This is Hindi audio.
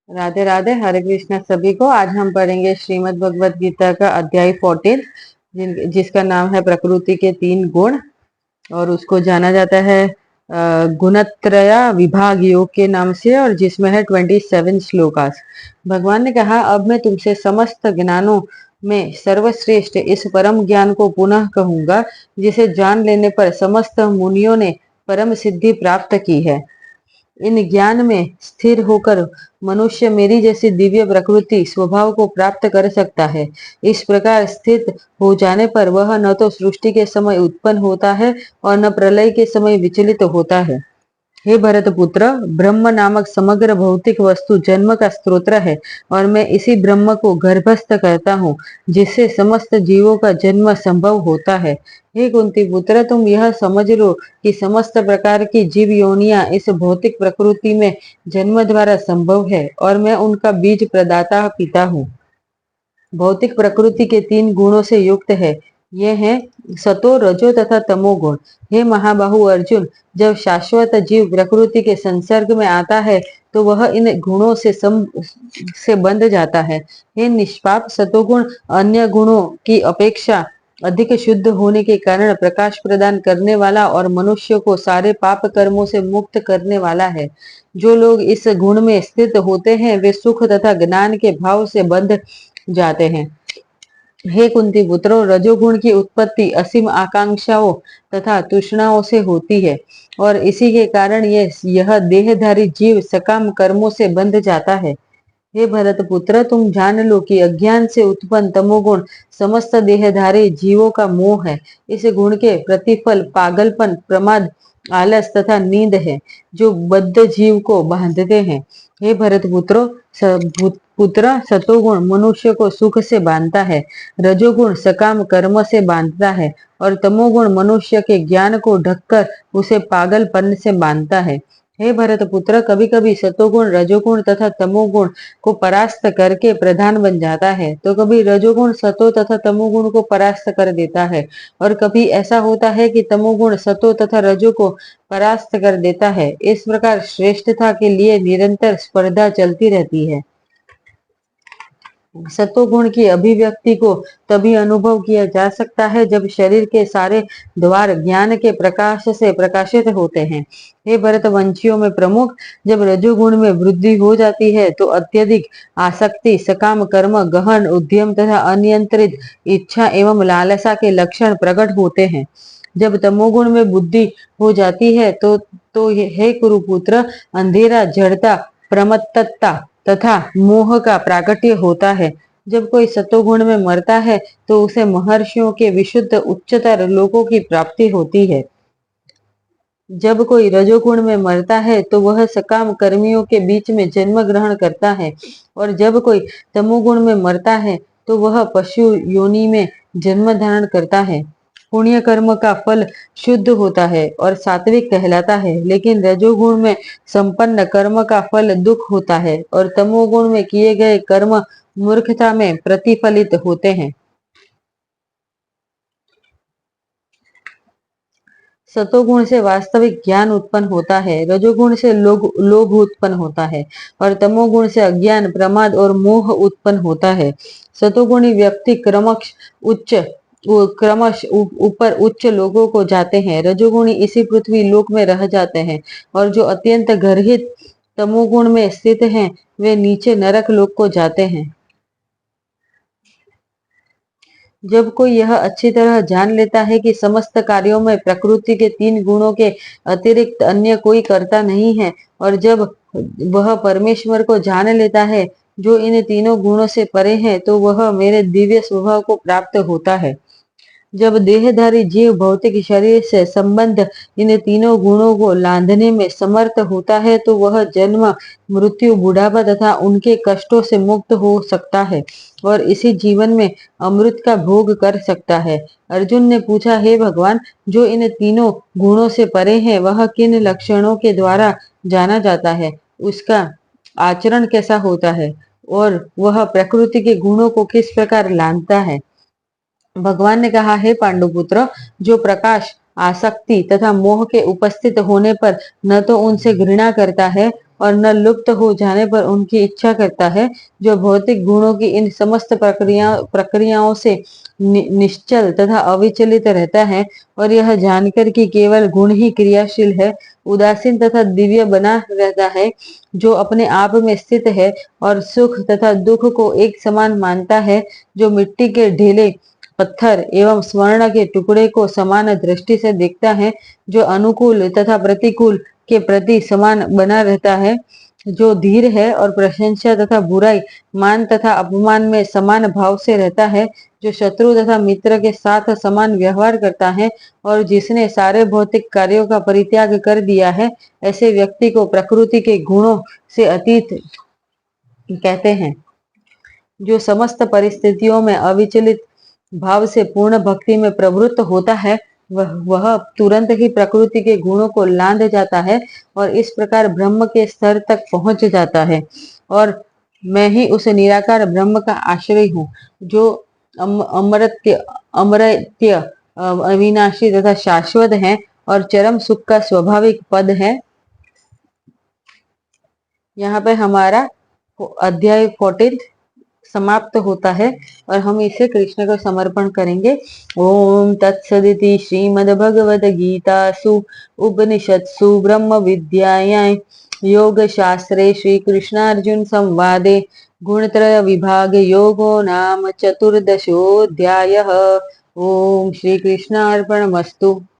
राधे राधे, हरे कृष्णा सभी को। आज हम पढ़ेंगे श्रीमद् भगवत गीता का अध्याय 14 जिसका नाम है प्रकृति के तीन गुण, और उसको जाना जाता है गुणत्रया विभाग योग के नाम से, और जिसमें है 27 श्लोकास। भगवान ने कहा, अब मैं तुमसे समस्त ज्ञानों में सर्वश्रेष्ठ इस परम ज्ञान को पुनः कहूंगा, जिसे जान लेने पर समस्त मुनियों ने परम सिद्धि प्राप्त की है। इन ज्ञान में स्थिर होकर मनुष्य मेरी जैसी दिव्य प्रकृति स्वभाव को प्राप्त कर सकता है। इस प्रकार स्थित हो जाने पर वह न तो सृष्टि के समय उत्पन्न होता है और न प्रलय के समय विचलित होता है। हे भरत पुत्र, ब्रह्म नामक समग्र भौतिक वस्तु जन्म का स्रोत है, और मैं इसी ब्रह्म को गर्भस्थ करता हूँ, जिससे समस्त जीवों का जन्म संभव होता है। हे कुंती पुत्र, तुम यह समझ लो कि समस्त प्रकार की जीव योनियां इस भौतिक प्रकृति में जन्म द्वारा संभव है, और मैं उनका बीज प्रदाता पिता हूँ। भौतिक प्रकृति के तीन गुणों से युक्त है। ये हैं सतो, रजो तथा तमो गुण। हे महाबाहु अर्जुन, जब शाश्वत जीव प्रकृति के संसर्ग में आता है तो वह इन गुणों से बंध जाता है। हे निष्पाप, सतोगुण अन्य गुणों की अपेक्षा अधिक शुद्ध होने के कारण प्रकाश प्रदान करने वाला और मनुष्य को सारे पाप कर्मों से मुक्त करने वाला है। जो लोग इस गुण में स्थित होते हैं वे सुख तथा ज्ञान के भाव से बंध जाते हैं। हे कुंती पुत्रों, रजोगुण की उत्पत्ति असीम आकांक्षाओं तथा तृष्णाओं से होती है, और इसी के कारण यह देहधारी जीव सकाम कर्मों से बंध जाता है। हे भरत पुत्र, तुम जान लो कि अज्ञान से उत्पन्न तमोगुण समस्त देहधारी जीवों का मोह है। इस गुण के प्रतिफल पागलपन, प्रमाद, आलस तथा नींद है, जो बद्ध जीव को बांधते हैं। हे भरत पुत्र, सतोगुण मनुष्य को सुख से बांधता है, रजोगुण सकाम कर्म से बांधता है, और तमोगुण मनुष्य के ज्ञान को ढककर उसे पागलपन से बांधता है। हे भरत पुत्र, कभी कभी सतोगुण रजोगुण तथा तमोगुण को परास्त करके प्रधान बन जाता है, तो कभी रजोगुण सतो तथा तमोगुण को परास्त कर देता है, और कभी ऐसा होता है कि तमोगुण सतो तथा रजो को परास्त कर देता है। इस प्रकार श्रेष्ठता के लिए निरंतर स्पर्धा चलती रहती है। सतोगुण की अभिव्यक्ति को तभी अनुभव किया जा सकता है जब शरीर के सारे द्वार ज्ञान के प्रकाश से प्रकाशित होते हैं। हे भरतवंशियों में प्रमुख, जब रजोगुण में वृद्धि हो जाती है तो अत्यधिक आसक्ति, सकाम कर्म, गहन उद्यम तथा अनियंत्रित इच्छा एवं लालसा के लक्षण प्रकट होते हैं। जब तमोगुण में बुद्धि हो जाती है तो हे कुरुपुत्र, अंधेरा, जड़ता, प्रमत्तता तथा मोह का प्राकट्य होता है। जब कोई सतोगुण में मरता है तो उसे महर्षियों के विशुद्ध उच्चतर लोकों की प्राप्ति होती है। जब कोई रजोगुण में मरता है तो वह सकाम कर्मियों के बीच में जन्म ग्रहण करता है, और जब कोई तमोगुण में मरता है तो वह पशु योनि में जन्म धारण करता है। पुण्य कर्म का फल शुद्ध होता है और सात्विक कहलाता है, लेकिन रजोगुण में संपन्न कर्म का फल दुख होता है, और तमोगुण में किए गए कर्म मूर्खता में प्रतिफलित होते हैं। सतोगुण से वास्तविक ज्ञान उत्पन्न होता है, रजोगुण से लोभ उत्पन्न होता है, और तमोगुण से अज्ञान, प्रमाद और मोह उत्पन्न होता है। सतोगुणी व्यक्ति क्रमश ऊपर उच्च लोगों को जाते हैं, रजोगुणी इसी पृथ्वी लोक में रह जाते हैं, और जो अत्यंत गर्हित तमोगुण में स्थित हैं वे नीचे नरक लोक को जाते हैं। जब कोई यह अच्छी तरह जान लेता है कि समस्त कार्यों में प्रकृति के तीन गुणों के अतिरिक्त अन्य कोई करता नहीं है, और जब वह परमेश्वर को जान लेता है जो इन तीनों गुणों से परे है, तो वह मेरे दिव्य स्वभाव को प्राप्त होता है। जब देहधारी जीव भौतिक शरीर से संबंध इन तीनों गुणों को लांघने में समर्थ होता है तो वह जन्म, मृत्यु, बुढ़ापा तथा उनके कष्टों से मुक्त हो सकता है, और इसी जीवन में अमृत का भोग कर सकता है। अर्जुन ने पूछा, हे भगवान, जो इन तीनों गुणों से परे है वह किन लक्षणों के द्वारा जाना जाता है, उसका आचरण कैसा होता है, और वह प्रकृति के गुणों को किस प्रकार लांघता है? भगवान ने कहा, हे पांडुपुत्र, जो प्रकाश, आसक्ति तथा मोह के उपस्थित होने पर न तो उनसे घृणा करता है और न लुप्त हो जाने पर उनकी इच्छा करता है। जो भौतिक गुणों की इन समस्त प्रक्रियाओं से निश्चल तथा अविचलित रहता है और यह जानकर कि केवल गुण ही क्रियाशील है, उदासीन तथा दिव्य बना रहता है, जो अपने आप में स्थित है और सुख तथा दुख को एक समान मानता है, जो मिट्टी के ढेले, पत्थर एवं स्वर्ण के टुकड़े को समान दृष्टि से देखता है, जो अनुकूल तथा प्रतिकूल के प्रति समान बना रहता है, जो धीर है और प्रशंसा तथा बुराई, मान तथा अपमान में समान भाव से रहता है, जो शत्रु तथा मित्र के साथ समान व्यवहार करता है और जिसने सारे भौतिक कार्यों का परित्याग कर दिया है, ऐसे व्यक्ति को प्रकृति के गुणों से अतीत कहते हैं। जो समस्त परिस्थितियों में अविचलित भाव से पूर्ण भक्ति में प्रवृत्त होता है, वह तुरंत ही प्रकृति के गुणों को लांघ जाता है और इस प्रकार ब्रह्म के स्तर तक पहुंच जाता है। और मैं ही उस निराकार ब्रह्म का आश्रय हूँ, जो अमर्त्य अमर्त्य अविनाशी तथा शाश्वत है और चरम सुख का स्वाभाविक पद है। यहाँ पे हमारा अध्याय 14 समाप्त होता है और हम इसे कृष्ण को समर्पण करेंगे। ओम तत्सदिति श्रीमद्भगवद गीतासु उपनिषत्सु ब्रह्म विद्यायां योग शास्त्रे श्री कृष्णार्जुन संवादे गुणत्रय विभाग योगो नाम चतुर्दशोऽध्यायः। ओम श्री कृष्णार्पणमस्तु।